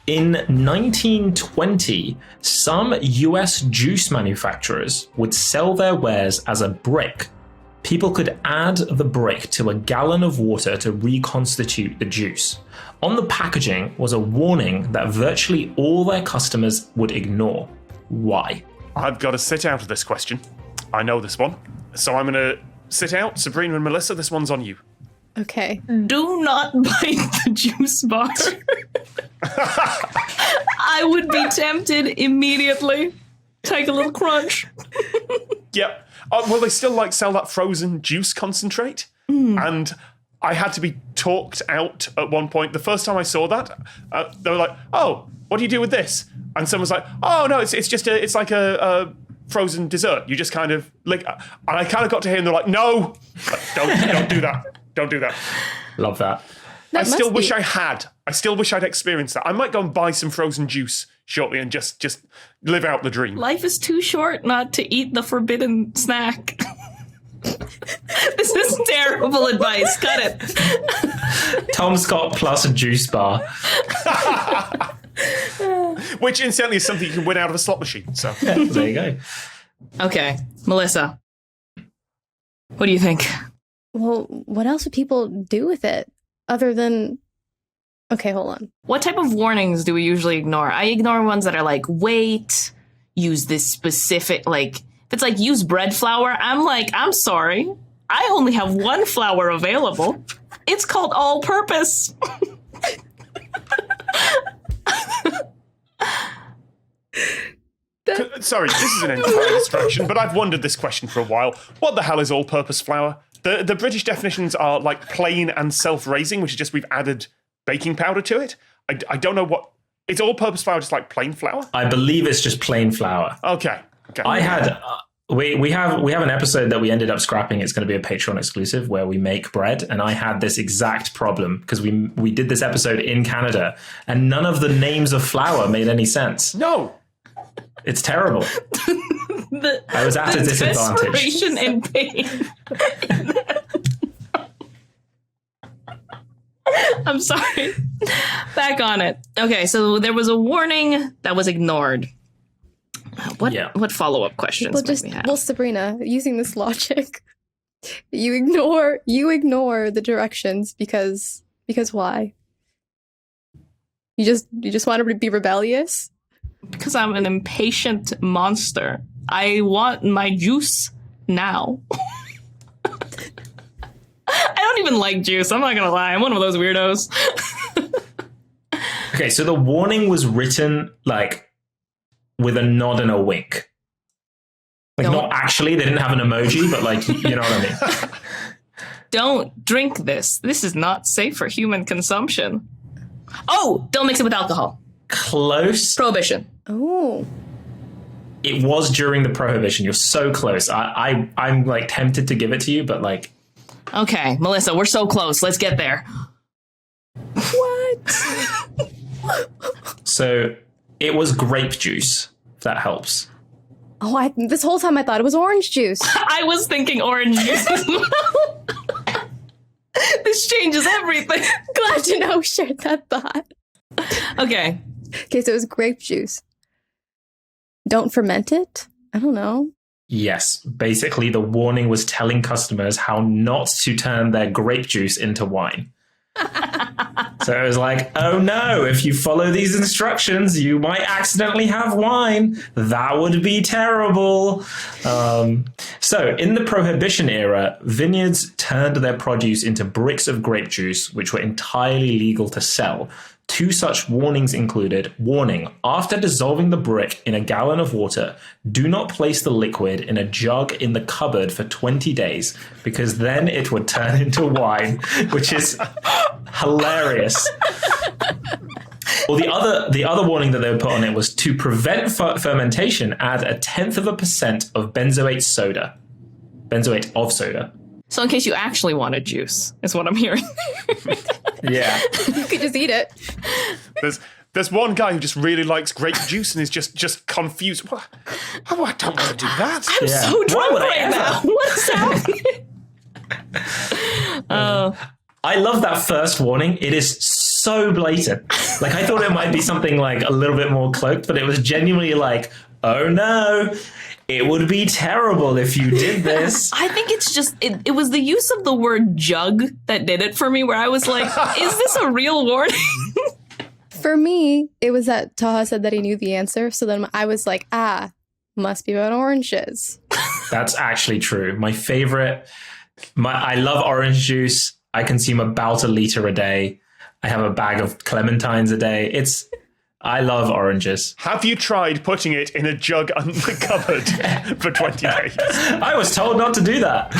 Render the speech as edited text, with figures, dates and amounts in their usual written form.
In 1920, some US juice manufacturers would sell their wares as a brick. People could add the brick to a gallon of water to reconstitute the juice. On the packaging was a warning that virtually all their customers would ignore. Why? I've got to sit out of this question. I know this one. So I'm going to sit out. Sabrina and Melissa, this one's on you. Okay. Do not bite the juice bar. I would be tempted immediately. Take a little crunch. Yep. Well, they still sell that frozen juice concentrate. And I had to be talked out at one point. The first time I saw that, they were like, "Oh, what do you do with this?" And someone was like, "Oh no, it's like a frozen dessert. You just kind of lick." And I kind of got to hear, and they're like, "No, don't do that. Don't do that." Love that. I still wish I had. I still wish I'd experienced that. I might go and buy some frozen juice shortly and just live out the dream. Life is too short not to eat the forbidden snack. This is terrible advice. Cut it. Tom Scott plus a juice bar. Which, incidentally, is something you can win out of a slot machine. So There you go. Okay, Melissa. What do you think? Well, what else would people do with it other than... Okay, hold on. What type of warnings do we usually ignore? I ignore ones that are like, wait, use this specific, like, if it's like, use bread flour, I'm like, I'm sorry. I only have one flour available. It's called all-purpose. Sorry, this is an entire distraction, but I've wondered this question for a while. What the hell is all-purpose flour? The British definitions are like plain and self-raising, which is just we've added baking powder to it. I don't know what... Is all-purpose flour just like plain flour? I believe it's just plain flour. Okay. I had... We have an episode that we ended up scrapping. It's going to be a Patreon exclusive where we make bread, and I had this exact problem because we did this episode in Canada, and none of the names of flour made any sense. No. It's terrible. I was at a disadvantage. Desperation and pain. I'm sorry. Back on it. Okay, so there was a warning that was ignored. What follow-up questions might we have? Well, Sabrina, using this logic, you ignore the directions because why? You just want to be rebellious? Because I'm an impatient monster. I want my juice now. I don't even like juice. I'm not going to lie. I'm one of those weirdos. Okay, so the warning was written like with a nod and a wink. Like not actually, they didn't have an emoji, but like, you know what I mean? Don't drink this. This is not safe for human consumption. Oh, don't mix it with alcohol. Close. Prohibition. Oh. It was during the Prohibition. You're so close. I'm like tempted to give it to you, but like... Okay, Melissa, we're so close. Let's get there. What? So it was grape juice, if that helps. Oh, this whole time I thought it was orange juice. I was thinking orange juice as well. This changes everything. Glad to know we shared that thought. Okay. Okay, so it was grape juice. Don't ferment it? I don't know. Yes. Basically, the warning was telling customers how not to turn their grape juice into wine. So it was like, oh no, if you follow these instructions, you might accidentally have wine. That would be terrible. So in the Prohibition era, vineyards turned their produce into bricks of grape juice, which were entirely legal to sell. Two such warnings included, warning, after dissolving the brick in a gallon of water, do not place the liquid in a jug in the cupboard for 20 days, because then it would turn into wine, which is hilarious. Well, the other warning that they would put on it was to prevent fermentation, add 0.1% of benzoate of soda. So in case you actually wanted juice, is what I'm hearing. Yeah. You could just eat it. There's one guy who just really likes grape juice and is just confused. What? Oh, I don't want to do that. I'm so drunk right now. What is happening? I love that first warning. It is so blatant. Like, I thought it might be something like a little bit more cloaked, but it was genuinely like, oh no, it would be terrible if you did this. I think it's just, it was the use of the word jug that did it for me, where I was like, is this a real warning? For me, it was that Taha said that he knew the answer. So then I was like, must be about oranges. That's actually true. My favorite, I love orange juice. I consume about 1 liter a day. I have a bag of clementines a day. I love oranges. Have you tried putting it in a jug under the cupboard for 20 days? I was told not to do that.